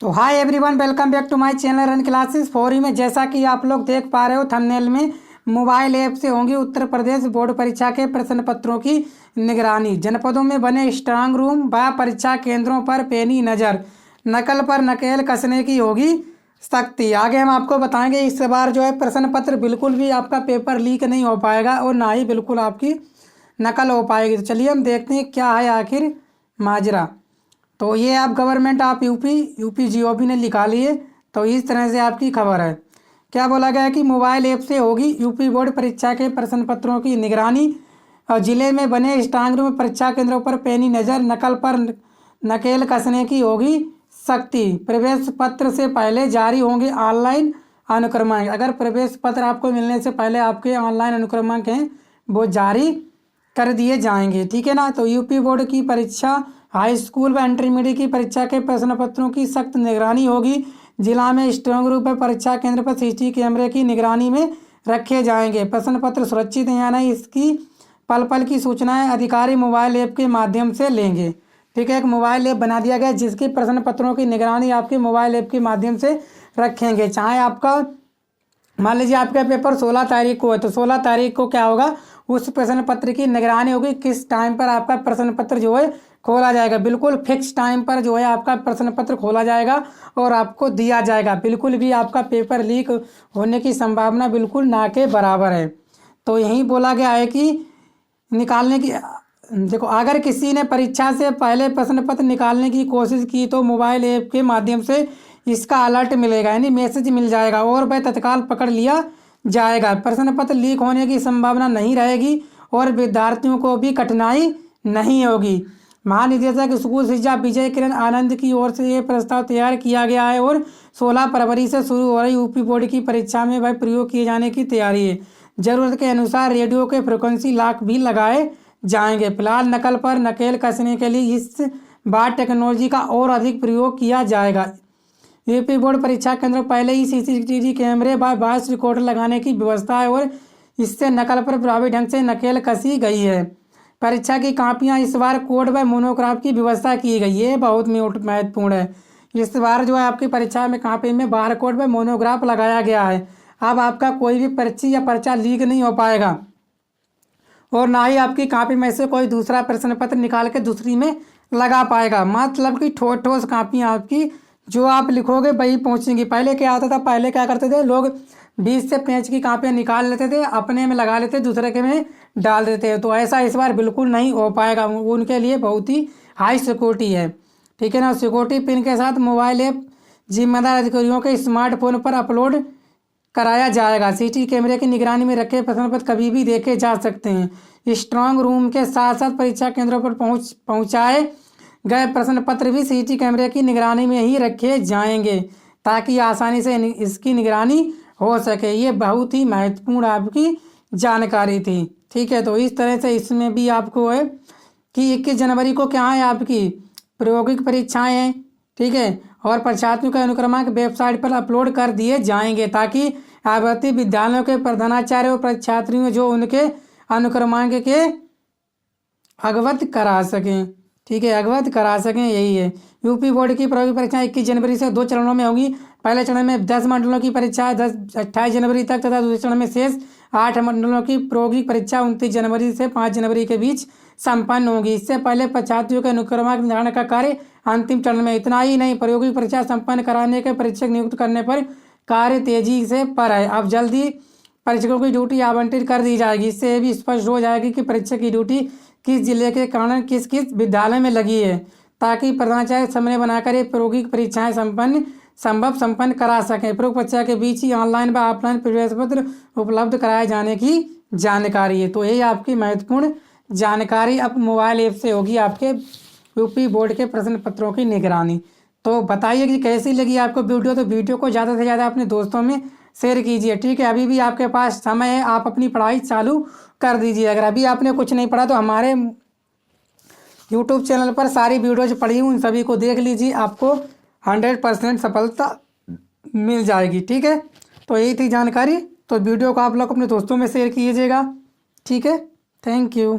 तो hi everyone, welcome back to my channel run classes for में। जैसा कि आप लोग देख पा रहे हो थंबनेल में, मोबाइल ऐप से होंगी उत्तर प्रदेश बोर्ड परीक्षा के प्रश्न पत्रों की निगरानी। जनपदों में बने स्ट्रांग रूम व परीक्षा केंद्रों पर पैनी नज़र, नकल पर नकेल कसने की होगी सख्ती। आगे हम आपको बताएंगे। इस बार जो है प्रश्न पत्र बिल्कुल भी आपका पेपर लीक नहीं हो पाएगा और ना ही बिल्कुल आपकी नकल हो पाएगी। तो चलिए हम देखते हैं क्या है आखिर माजरा। तो ये आप गवर्नमेंट आप यूपी जीओबी ने निकाली लिए। तो इस तरह से आपकी खबर है। क्या बोला गया है कि मोबाइल ऐप से होगी यूपी बोर्ड परीक्षा के प्रश्न पत्रों की निगरानी और जिले में बने स्ट्रांग रूम परीक्षा केंद्रों पर पैनी नज़र, नकल पर नकेल कसने की होगी सख्ती। प्रवेश पत्र से पहले जारी होंगे ऑनलाइन अनुक्रमांक। अगर प्रवेश पत्र आपको मिलने से पहले आपके ऑनलाइन अनुक्रमांक हैं वो जारी कर दिए जाएंगे, ठीक है ना। तो यूपी बोर्ड की परीक्षा, हाई स्कूल व इंटरमीडिएट की परीक्षा के प्रश्न पत्रों की सख्त निगरानी होगी। जिला में स्ट्रांग रूम पर परीक्षा केंद्र पर सीसीटीवी कैमरे की निगरानी में रखे जाएंगे। प्रश्न पत्र सुरक्षित हैं या नहीं, इसकी पल पल की सूचनाएं अधिकारी मोबाइल ऐप के माध्यम से लेंगे। ठीक है, एक मोबाइल ऐप बना दिया गया जिसके प्रश्न पत्रों की निगरानी आपके मोबाइल ऐप के माध्यम से रखेंगे। चाहे आपका मान लीजिए आपका पेपर 16 तारीख को है, तो 16 तारीख को क्या होगा, उस प्रश्न पत्र की निगरानी होगी। किस टाइम पर आपका प्रश्न पत्र जो है खोला जाएगा, बिल्कुल फिक्स टाइम पर जो है आपका प्रश्न पत्र खोला जाएगा और आपको दिया जाएगा। बिल्कुल भी आपका पेपर लीक होने की संभावना बिल्कुल ना के बराबर है। तो यही बोला गया है कि निकालने की, देखो, अगर किसी ने परीक्षा से पहले प्रश्न पत्र निकालने की कोशिश की तो मोबाइल ऐप के माध्यम से इसका अलर्ट मिलेगा, यानी मैसेज मिल जाएगा और वह तत्काल पकड़ लिया जाएगा। प्रश्न पत्र लीक होने की संभावना नहीं रहेगी और विद्यार्थियों को भी कठिनाई नहीं होगी। महानिदेशक स्कूल शिक्षा विजय किरण आनंद की ओर से ये प्रस्ताव तैयार किया गया है और 16 फरवरी से शुरू हो रही यूपी बोर्ड की परीक्षा में वह प्रयोग किए जाने की तैयारी है। जरूरत के अनुसार रेडियो के फ्रिक्वेंसी लॉक भी लगाए जाएंगे। फिलहाल नकल पर नकेल कसने के लिए इस बार टेक्नोलॉजी का और अधिक प्रयोग किया जाएगा। यूपी बोर्ड परीक्षा केंद्र पहले ही सीसीटीवी कैमरे व वॉइस रिकॉर्डर लगाने की व्यवस्था है और इससे नकल पर प्रभावी ढंग से नकेल कसी गई है। परीक्षा की कापियां इस बार कोड व मोनोग्राफ की व्यवस्था की गई है, बहुत महत्वपूर्ण है। इस बार जो है आपकी परीक्षा में कापी में बार कोड व मोनोग्राफ लगाया गया है। अब आपका कोई भी पर्ची या पर्चा लीक नहीं हो पाएगा और ना ही आपकी कापी में से कोई दूसरा प्रश्न पत्र निकाल के दूसरी में लगा पाएगा। मतलब कि ठोस कापियाँ आपकी जो आप लिखोगे वही पहुँचेंगी। पहले क्या होता था, पहले क्या करते थे लोग 20 से 5 की कापियाँ निकाल लेते थे, अपने में लगा लेते, दूसरे के में डाल देते हैं। तो ऐसा इस बार बिल्कुल नहीं हो पाएगा। उनके लिए बहुत ही हाई सिक्योरिटी है, ठीक है ना। सिक्योरिटी पिन के साथ मोबाइल ऐप जिम्मेदार अधिकारियों के स्मार्टफोन पर अपलोड कराया जाएगा। सीसीटीवी कैमरे की निगरानी में रखे प्रश्न पत्र कभी भी देखे जा सकते हैं। स्ट्रांग रूम के साथ साथ परीक्षा केंद्रों पर पहुंचाए गए प्रश्न पत्र भी सीसीटीवी कैमरे की निगरानी में ही रखे जाएंगे ताकि आसानी से इसकी निगरानी हो सके। ये बहुत ही महत्वपूर्ण आपकी जानकारी थी, ठीक है। तो इस तरह से इसमें भी आपको है कि 21 जनवरी को क्या है आपकी प्रायोगिक परीक्षाएं हैं, ठीक है, और परीक्षार्थियों के अनुक्रमांक वेबसाइट पर अपलोड कर दिए जाएंगे ताकि आवर्ती विद्यालयों के प्रधानाचार्य और परीक्षार्थियों जो उनके अनुक्रमांक के अवगत करा सकें, ठीक है, अवगत करा सकें, यही है। यूपी बोर्ड की प्रायोगिक परीक्षा 21 जनवरी से 2 चरणों में होगी। पहले चरण में 10 मंडलों की परीक्षा 28 जनवरी तक तथा दूसरे चरण में शेष 8 मंडलों की प्रायोगिक परीक्षा 29 जनवरी से 5 जनवरी के बीच संपन्न होगी। इससे पहले परीक्षार्थियों के अनुक्रमांक निर्धारण का कार्य अंतिम चरण में। इतना ही नहीं, प्रायोगिक परीक्षा संपन्न कराने के परीक्षक नियुक्त करने पर कार्य तेजी से पर है। अब जल्दी परीक्षकों की ड्यूटी आवंटित कर दी जाएगी। इससे भी स्पष्ट हो जाएगी कि परीक्षक की ड्यूटी किस जिले के कारण किस किस विद्यालय में लगी है ताकि प्रधानाचार्य समय बनाकर ये प्रायोगिक परीक्षाएं संपन्न करा सकें। प्रायोगिक परीक्षा के बीच ही ऑनलाइन व ऑफलाइन प्रवेश पत्र उपलब्ध कराए जाने की जानकारी है। तो यही आपकी महत्वपूर्ण जानकारी अब मोबाइल ऐप से होगी आपके यूपी बोर्ड के प्रश्न पत्रों की निगरानी। तो बताइए कि कैसी लगी आपको वीडियो। तो वीडियो को ज़्यादा से ज़्यादा अपने दोस्तों में शेयर कीजिए, ठीक है। अभी भी आपके पास समय है, आप अपनी पढ़ाई चालू कर दीजिए। अगर अभी आपने कुछ नहीं पढ़ा तो हमारे यूट्यूब चैनल पर सारी वीडियोज पढ़ी उन सभी को देख लीजिए, आपको 100% सफलता मिल जाएगी, ठीक है। तो यही थी जानकारी। तो वीडियो को आप लोग अपने दोस्तों में शेयर कीजिएगा, ठीक है। Thank you.